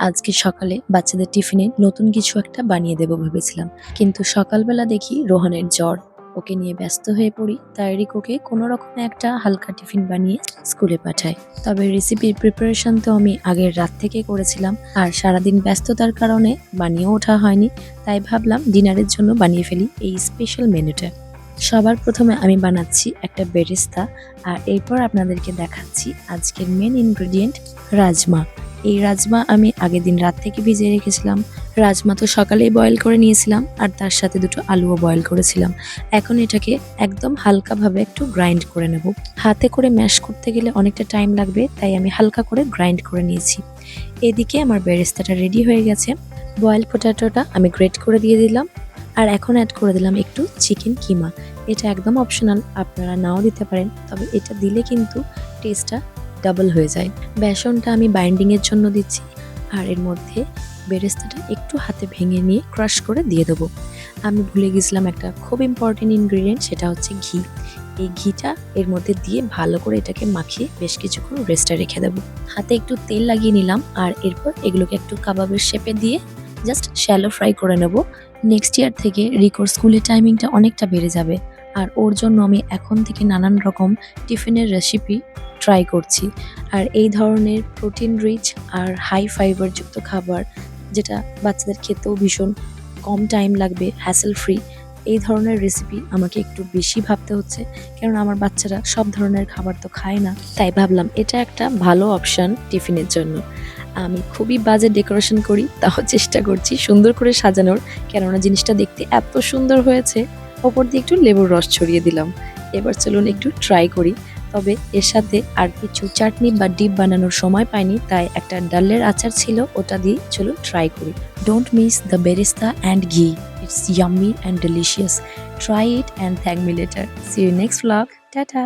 আজকে সকালে বাচ্চাদের টিফিনে নতুন কিছু একটা বানিয়ে দেবো ভেবেছিলাম, কিন্তু সকালবেলা দেখি রোহানের জ্বর। ওকে নিয়ে ব্যস্ত হয়ে পড়ি, তাই রিকোকে কোনো রকমে একটা হালকা টিফিন বানিয়ে স্কুলে পাঠাই। তবে রেসিপির প্রিপারেশন তো আমি আগের রাত থেকে করেছিলাম, আর সারাদিন ব্যস্ততার কারণে বানিয়েও ওঠা হয়নি। তাই ভাবলাম ডিনারের জন্য বানিয়ে ফেলি এই স্পেশাল মেনুটা। সবার প্রথমে আমি বানাচ্ছি একটা বেরেস্তা, আর এরপর আপনাদেরকে দেখাচ্ছি আজকের মেন ইনগ্রেডিয়েন্ট রাজমা। এই রাজমা আমি আগের দিন রাত থেকে ভিজিয়ে রেখেছিলাম। রাজমা তো সকালেই বয়েল করে নিয়েছিলাম, আর তার সাথে দুটো আলুও বয়েল করেছিলাম। এখন এটাকে একদম হালকাভাবে একটু গ্রাইন্ড করে নেব। হাতে করে ম্যাশ করতে গেলে অনেকটা টাইম লাগবে, তাই আমি হালকা করে গ্রাইন্ড করে নিয়েছি। এদিকে আমার বেরেস্তাটা রেডি হয়ে গেছে। বয়েল পটেটোটা আমি গ্রেট করে দিয়ে দিলাম, আর এখন অ্যাড করে দিলাম একটু চিকেন কিমা। এটা একদম অপশনাল, আপনারা নাও দিতে পারেন, তবে এটা দিলে কিন্তু টেস্টটা ডাবল হয়ে যায়। বেসনটা আমি বাইন্ডিংয়ের জন্য দিচ্ছি, আর এর মধ্যে বেরেস্তাটা একটু হাতে ভেঙে নিয়ে ক্রাশ করে দিয়ে দেবো। আমি ভুলে গেছিলাম একটা খুব ইম্পর্টেন্ট ইনগ্রিডিয়েন্ট, সেটা হচ্ছে ঘি। এই ঘিটা এর মধ্যে দিয়ে ভালো করে এটাকে মাখিয়ে বেশ কিছুক্ষণ রেস্টে রেখে দেবো। হাতে একটু তেল লাগিয়ে নিলাম, আর এরপর এগুলোকে একটু কাবাবের শেপে দিয়ে জাস্ট শ্যালো ফ্রাই করে নেব। নেক্সট ইয়ার থেকে রিকোর স্কুলের টাইমিংটা অনেকটা বেড়ে যাবে, আর ওর জন্য আমি এখন থেকে নানান রকম টিফিনের রেসিপি ট্রাই করছি। আর এই ধরনের প্রোটিন রিচ আর হাই ফাইবার যুক্ত খাবার, যেটা বাচ্চাদের খেতেও ভীষণ কম টাইম লাগবে, হ্যাসেল ফ্রি, এই ধরনের রেসিপি আমাকে একটু বেশি ভাবতে হচ্ছে, কারণ আমার বাচ্চারা সব ধরনের খাবার তো খায় না। তাই ভাবলাম এটা একটা ভালো অপশান টিফিনের জন্য। আমি খুবই বাজে ডেকোরেশন করি, তাও চেষ্টা করছি সুন্দর করে সাজানোর, কেননা জিনিসটা দেখতে এত সুন্দর হয়েছে। ওপর দিয়ে একটু লেবুর রস ছড়িয়ে দিলাম। এবার চলুন একটু ট্রাই করি। তবে এর সাথে আর কিছু চাটনি বা ডিপ বানানোর সময় পাইনি, তাই একটা ডালের আচার ছিল, ওটা দিয়ে চলুন ট্রাই করি। Don't miss the beresta and ghee, it's yummy and delicious. Try it and thank me later. See you next vlog. Tata.